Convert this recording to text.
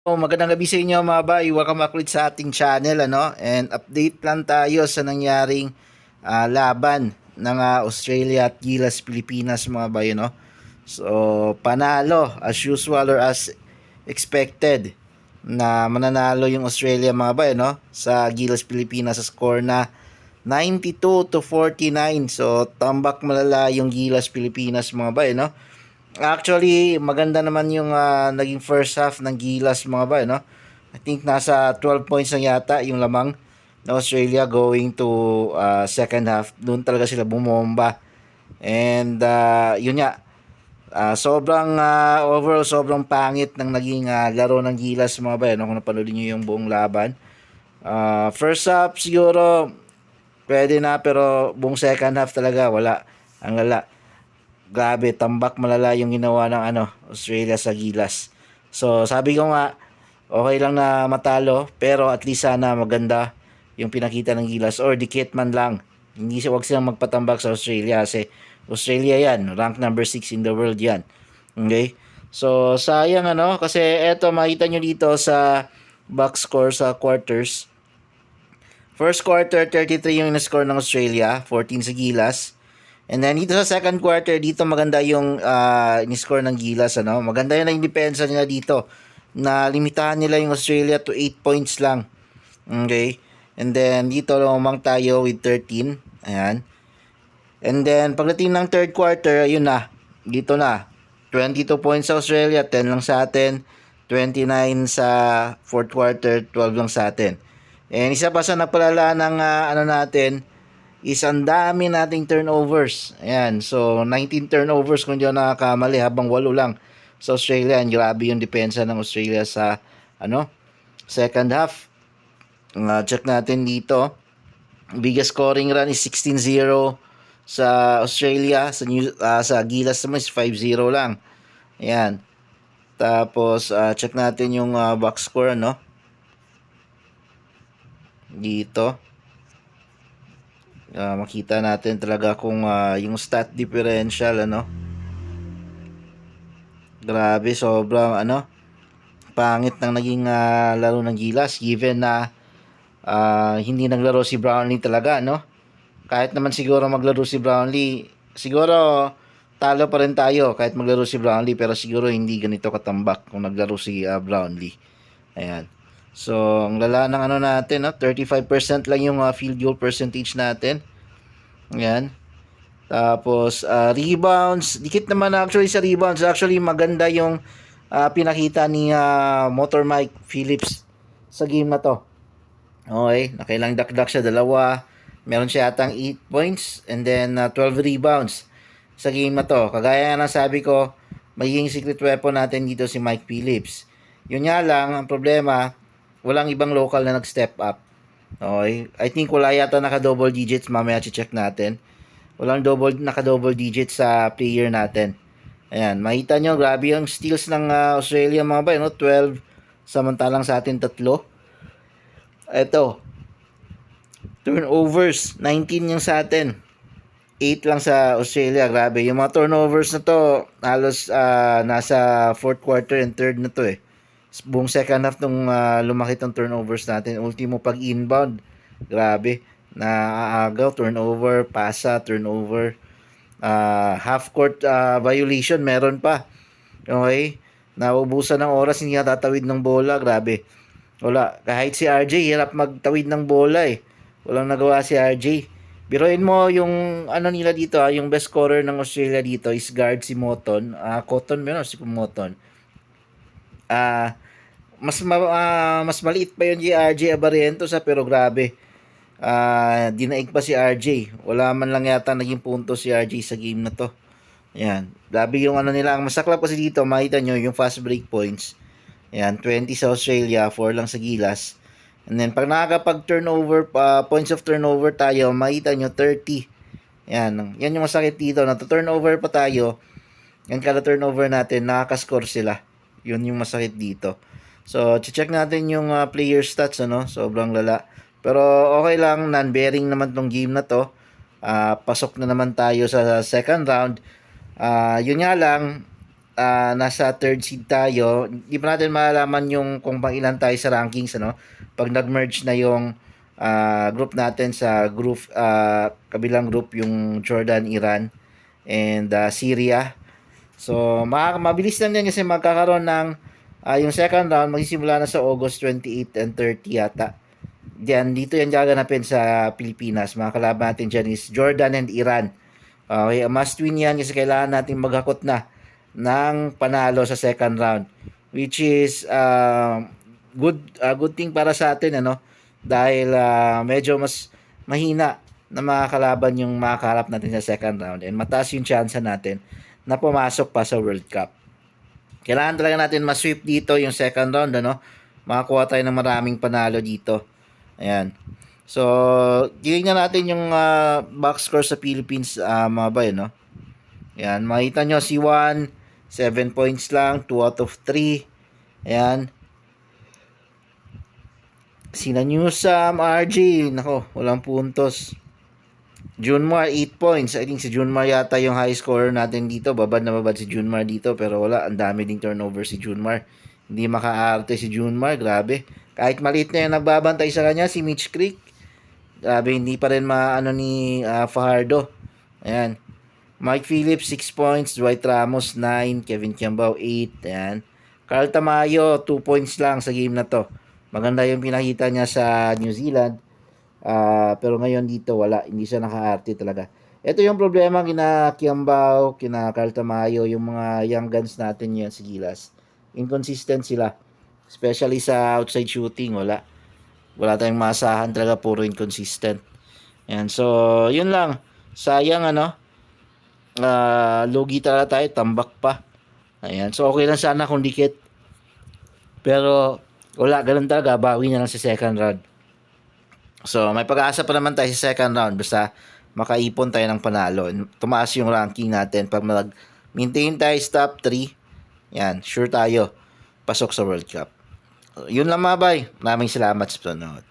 Magandang gabi sa inyo mga bay. Welcome back ulit sa ating channel and update lang tayo sa nangyaring laban ng Australia at Gilas Pilipinas mga bay So panalo as usual or as expected na mananalo yung Australia mga bay sa Gilas Pilipinas sa score na 92-49. So tambak malala yung Gilas Pilipinas mga bay Actually, maganda naman yung naging first half ng Gilas mga ba, I think nasa 12 points na yata yung lamang ng Australia going to second half. Doon talaga sila bumomba. And yun nga, sobrang overall sobrang pangit ng naging laro ng Gilas mga ba, kung napanood niyo yung buong laban. First half siguro pwede na pero buong second half talaga wala. Ang lala. Grabe, tambak malala yung ginawa ng Australia sa Gilas. So, sabi ko nga, okay lang na matalo, pero at least sana maganda yung pinakita ng Gilas or dikit man lang. Hindi wag silang magpatambak sa Australia kasi Australia yan, rank number 6 in the world yan. Okay? So, sayang kasi eto makita nyo dito sa box score sa quarters. First quarter, 33 yung in-score ng Australia, 14 sa Gilas. And then dito sa second quarter, dito maganda yung in-score ng Gilas. Maganda yun ang depensa nila dito. Na limitahan nila yung Australia to 8 points lang. Okay? And then dito lumang tayo with 13. Ayan. And then pagdating ng third quarter, ayun na. Dito na. 22 points sa Australia, 10 lang sa atin. 29 sa fourth quarter, 12 lang sa atin. And isa pa sa napalala ng natin, is ang dami nating turnovers. Ayan, so 19 turnovers kung di ako nakakamali habang 8 lang sa Australia. And grabe yung depensa ng Australia sa second half. Check natin dito. Biggest scoring run is 16-0 sa Australia. Sa Gilas naman is 5-0 lang. Ayan. Tapos check natin yung box score dito. Makita natin talaga kung yung stat differential grabe sobrang pangit ng naging laro ng Gilas given na hindi naglaro si Brownlee talaga kahit naman siguro maglaro si Brownlee siguro talo pa rin tayo kahit maglaro si Brownlee pero siguro hindi ganito katambak kung naglaro si Brownlee. Ayan. So, ang lala ng natin, 35% lang yung field goal percentage natin. Ayan. Tapos, rebounds. Dikit naman actually sa rebounds. Actually, maganda yung pinakita ni Motor Mike Phillips sa game na to. Okay. Nakailang dakdak siya, dalawa. Meron siya atang 8 points and then 12 rebounds sa game na to. Kagaya nga ng sabi ko, magiging secret weapon natin dito si Mike Phillips. Yun nga lang, ang problema, walang ibang local na nag-step up. Okay? I think wala yata naka-double digits. Mamaya check natin. Walang naka-double digits sa player natin. Ayan. Makita nyo, grabe yung steals ng Australia mga ba. 12. Samantalang sa atin, 3. Ito. Turnovers. 19 yung sa atin. 8 lang sa Australia. Grabe. Yung mga turnovers na to, halos nasa fourth quarter and third na to buong second half nung lumaki tong turnovers natin. Ultimo pag inbound, grabe. Naaagaw, turnover, pasa, turnover. Half court violation, meron pa. Okay? Naubusan ng oras, hindi natatawid ng bola, grabe. Wala. Kahit si RJ, hirap magtawid ng bola Walang nagawa si RJ. Biruin mo yung nila dito, yung best scorer ng Australia dito is guard si Moton. Cotton meron si Moton. Mas maliit pa yun si RJ Abarientos pero grabe. Dinaig pa si RJ. Wala man lang yata naging punto si RJ sa game na to. Ayan. Grabe yung nila. Ang masaklap kasi dito, makita nyo yung fast break points. Ayan, 20 sa Australia, 4 lang sa Gilas. And then, pag nakakapag-turnover, points of turnover tayo, makita nyo 30. Ayan, yan yung masakit dito. Nata-turnover pa tayo. Yan kada turnover natin, nakaka-score sila. Yun yung masakit dito. So, check natin yung player stats, sobrang lala. Pero okay lang, non-bearing naman tong game na to. Pasok na naman tayo sa second round. Yun nga lang, nasa third seed tayo. Hindi pa natin malalaman yung kung pang ilan tayo sa rankings, ano? Pag nag-merge na yung group natin sa group, kabilang group, yung Jordan, Iran, and Syria. So, mabilis lang yan kasi magkakaroon ng yung second round, magsisimula na sa August 28 and 30 yata. Diyan, dito yan gaganapin sa Pilipinas. Mga kalaban natin dyan is Jordan and Iran. Okay, must win yan kasi kailangan natin maghakot na ng panalo sa second round. Which is good thing para sa atin, ano? Dahil medyo mas mahina na mga kalaban yung makaharap natin sa second round and mataas yung chance natin na pumasok pa sa World Cup. Kailangan talaga natin ma-sweep dito yung second round, ano? Makakuha tayo ng maraming panalo dito. Ayan. So, tingnan natin yung box score sa Philippines, mga bay, no? Ayan, makita nyo si Juan, 7 points lang, 2 out of 3. Ayan. Sina Newsam, RJ, nako, walang puntos. Junmar, 8 points. I think si Junmar yata yung high scorer natin dito. Babad na babad si Junmar dito, pero wala, ang dami ding turnover si Junmar. Hindi makaarte si Junmar, grabe. Kahit maliit na yung nagbabantay sa kanya, si Mitch Creek. Grabe, hindi pa rin maano ni Fajardo. Ayan. Mike Phillips, 6 points. Dwight Ramos, 9. Kevin Kiambao, 8. Ayan. Carl Tamayo, 2 points lang sa game na to. Maganda yung pinakita niya sa New Zealand. Pero ngayon dito, wala. Hindi siya naka-arte talaga. Ito yung problema kina Kiambao, kina Carl Tamayo, yung mga young guns natin yan sa Gilas. Inconsistent sila. Especially sa outside shooting, wala. Wala tayong maasahan talaga, puro inconsistent. Ayan, so, yun lang. Sayang, ano, lugi talaga tayo, tambak pa. Ayan, so okay lang sana kung dikit. Pero, wala, ganun talaga, bawi na lang sa second round. So, may pag-aasa pa naman tayo sa second round, basta makaipon tayo ng panalo. Tumaas yung ranking natin. Pag mag-maintain tayo sa top 3, yan, sure tayo, pasok sa World Cup. Yun lang mga bay. Maraming salamat sa panonood.